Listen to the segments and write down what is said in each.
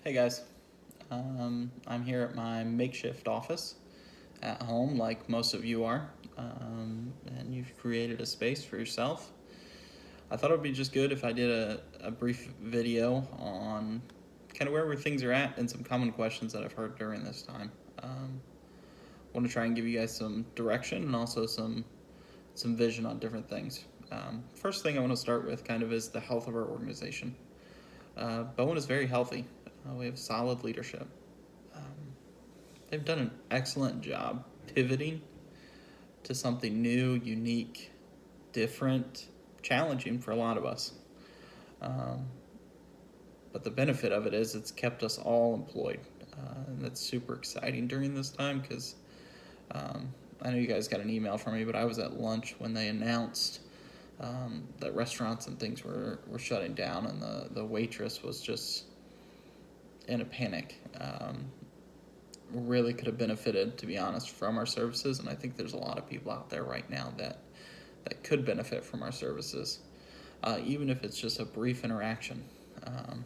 Hey guys, I'm here at my makeshift office at home, like most of you are, and you've created a space for yourself. I thought it would be just good if I did a brief video on kind of where things are at and some common questions that I've heard during this time. I want to try and give you guys some direction and also some vision on different things. First thing I want to start with kind of is the health of our organization. Bowen is very healthy. We have solid leadership. Um, they've done an excellent job pivoting to something new, unique, different, challenging for a lot of us. Um, but the benefit of it is it's kept us all employed. And that's super exciting during this time because um, I know you guys got an email from me, but I was at lunch when they announced that restaurants and things were shutting down, and the waitress was just in a panic. Really could have benefited, to be honest, from our services, and I think there's a lot of people out there right now that could benefit from our services, even if it's just a brief interaction. Um,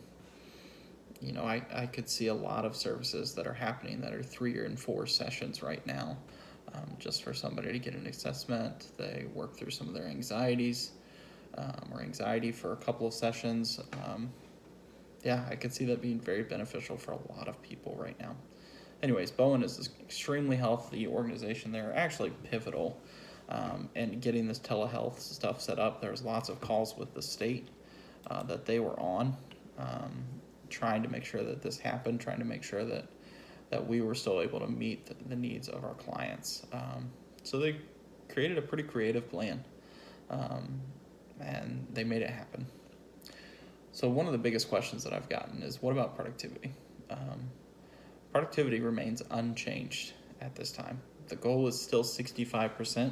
I could see a lot of services that are happening that are 3 or 4 sessions right now, just for somebody to get an assessment. They work through some of their anxieties or anxiety for a couple of sessions. Yeah, I could see that being very beneficial for a lot of people right now. Anyways, Bowen is an extremely healthy organization. They're actually pivotal in getting this telehealth stuff set up. There was lots of calls with the state that they were on, trying to make sure that this happened, trying to make sure that we were still able to meet the needs of our clients. So they created a pretty creative plan, and they made it happen. So one of the biggest questions that I've gotten is, what about productivity? Productivity remains unchanged at this time. The goal is still 65%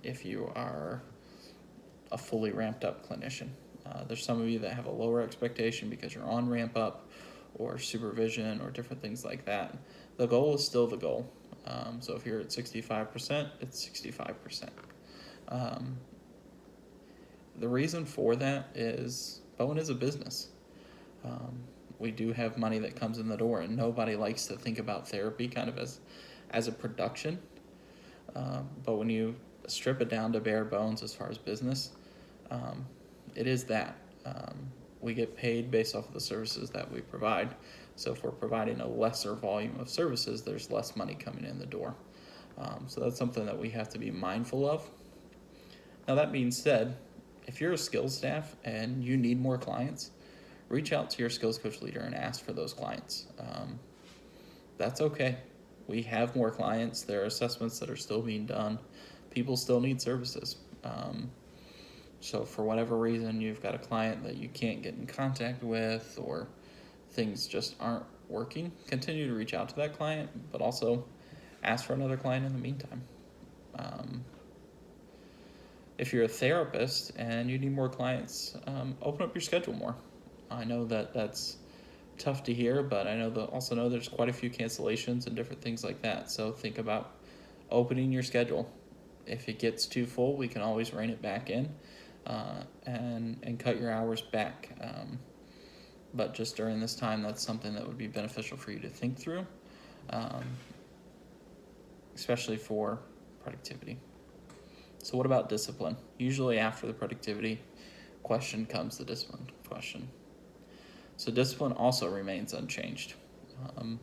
if you are a fully ramped up clinician. There's some of you that have a lower expectation because you're on ramp up or supervision or different things like that. The goal is still the goal. So if you're at 65%, it's 65%. The reason for that is Bowen is a business. Um, we do have money that comes in the door, and nobody likes to think about therapy kind of as a production. But when you strip it down to bare bones as far as business, um, it is that. We get paid based off of the services that we provide. So if we're providing a lesser volume of services, there's less money coming in the door. So that's something that we have to be mindful of. Now, that being said, if you're a skills staff and you need more clients, reach out to your skills coach leader and ask for those clients. That's okay. We have more clients. There are assessments that are still being done. People still need services. So for whatever reason you've got a client that you can't get in contact with, or things just aren't working, continue to reach out to that client, but also ask for another client in the meantime. If you're a therapist and you need more clients, open up your schedule more. I know that that's tough to hear, but I also know there's quite a few cancellations and different things like that. So think about opening your schedule. If it gets too full, we can always rein it back in, and cut your hours back. But just during this time, that's something that would be beneficial for you to think through, um, especially for productivity. So what about discipline? Usually after the productivity question comes the discipline question. So discipline also remains unchanged. Um,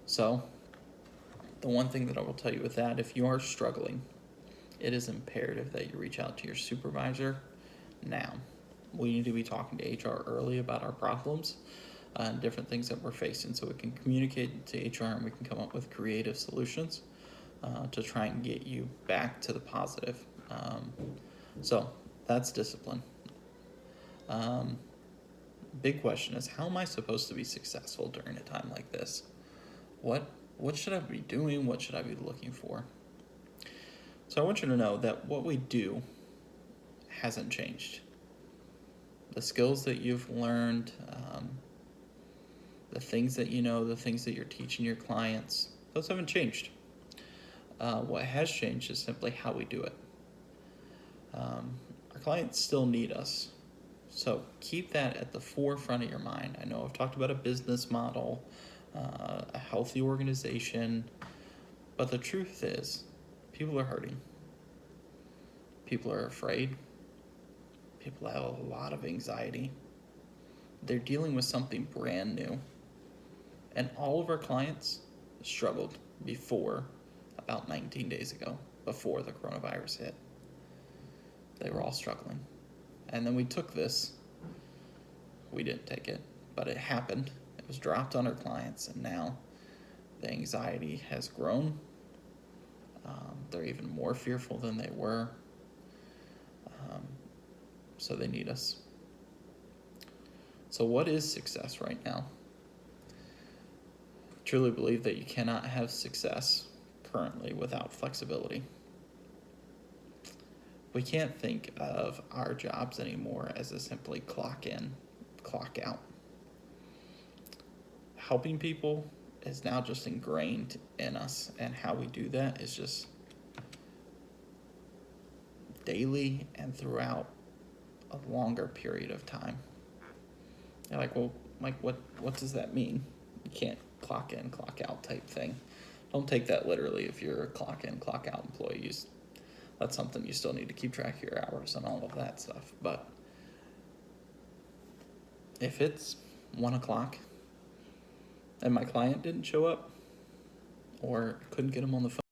so the one thing that I will tell you with that, if you are struggling, it is imperative that you reach out to your supervisor now. We need to be talking to HR early about our problems and different things that we're facing, so we can communicate to HR and we can come up with creative solutions to try and get you back to the positive. So that's discipline. Big question is, how am I supposed to be successful during a time like this? What should I be doing? What should I be looking for? So I want you to know that what we do hasn't changed. The skills that you've learned, the things that you know, the things that you're teaching your clients, those haven't changed. What has changed is simply how we do it. Our clients still need us. So keep that at the forefront of your mind. I know I've talked about a business model, a healthy organization, but the truth is, people are hurting. People are afraid. People have a lot of anxiety. They're dealing with something brand new. And all of our clients struggled before about 19 days ago, before the coronavirus hit. They were all struggling. And then we took this. We didn't take it, but it happened. It was dropped on our clients, and now the anxiety has grown. They're even more fearful than they were. So they need us. So what is success right now? I truly believe that you cannot have success currently without flexibility. We can't think of our jobs anymore as a simply clock in, clock out. Helping people is now just ingrained in us, and how we do that is just daily and throughout a longer period of time. You're like, well, Mike, what does that mean? You can't clock in, clock out type thing. Don't take that literally if you're a clock in, clock out employee. That's something you still need to keep track of your hours and all of that stuff. But if it's 1 o'clock and my client didn't show up or couldn't get him on the phone,